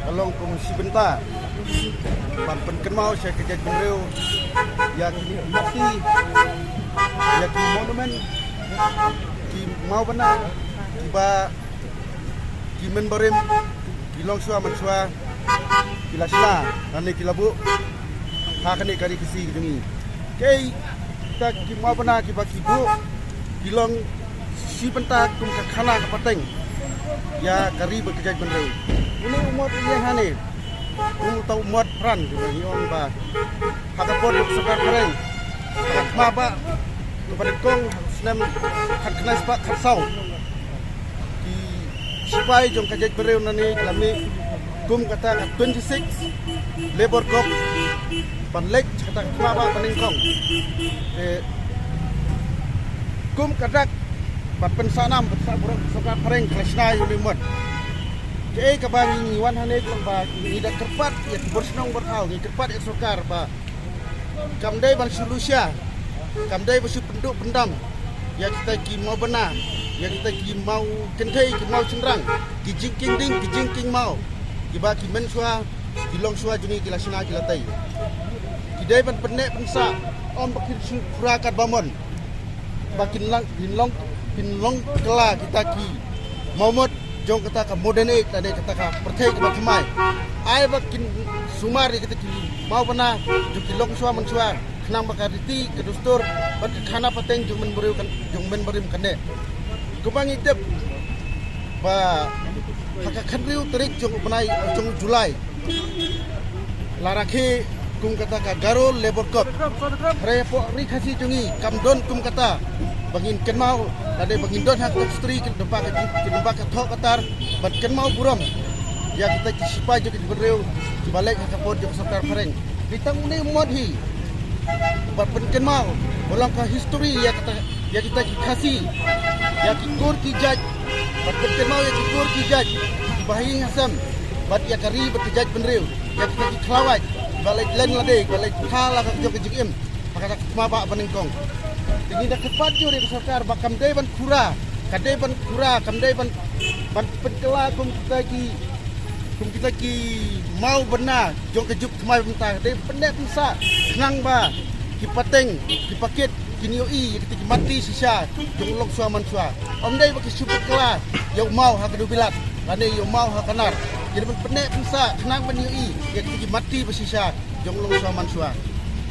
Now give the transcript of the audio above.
kalong kung sebentar pan penkenmau saya kerja benreu ya ki mati ya ki monumen ki mau benar ba ki menbarim ki longsua mansua ki lasla nani ki labu ha kani kari kisi demi kei ta ki mau benar ki ba ki bu ki long si pentak kum ka khana ka pateng ya kari bekerja benreu ini umur yang hane tahu umur peran di orang ba hakapot sebar kering hakma ba kepada kong senam hak kena sepak karsau di sipai jong kajak bereu nani kami kum kata 26 labor cop panlek kata hakma ba paningkong kum kadak pat pensanam bersabar sebar kering klasna yulimot Kei kabangi wan hane kamba ni dak kerpat ya bersnong berhau ni kerpat esokar ba kamdai ban solusia kamdai besu penduk pendam ya kita ki mau benar ya kita ki mau kentai ki mau cendrang ki jingking ding ki jingking mau ki ba ki mensua ki long sua juni ki lasna ki latai ki dai ban penek pensa om bakir surakat bamon bakin lang pinlong kela kita ki momot jong kata ka moderne tadi kata ka pertai ke bakamai ai bakin sumar kita ki mau pernah juki long sua mensua kenang bakariti ke dustur bak khana pateng jong menberim kane kubang itep ba haka khandriu tarik jong benai jong Julai larakhe kum kata ka Garo Labor Cup repo ri khasi jongi kamdon kum kata bangin kenmau ada bangin don hak industri ke dempak ke thok katar bat kenmau buram ya kita sipai jo ke bereu di balik hakapot jo sekar pareng ditang ni modhi bat kenmau ulang ka history ya kita kasih ya kikur ki jaj bat kenmau ya kikur ki jaj bahi hasam bat ya kari bat jaj benreu ya kita kelawat balik len lade balik khala ka jo ke jim pakata maba paningkong ini dah kepat jo dari sarkar bakam dai ban kura kadai ban kura kamdai ban penkela kum kita ki mau benar jong kejup kemai bentang dai pendek pensa nang ba ki pateng ki paket ki nioi kita ki mati sisa jong lok suaman sua om dai baki super kela yo mau ha kedu bilat lane yo mau ha kanar jadi pendek pensa nang ban nioi kita ki mati bersisa jong lok suaman sua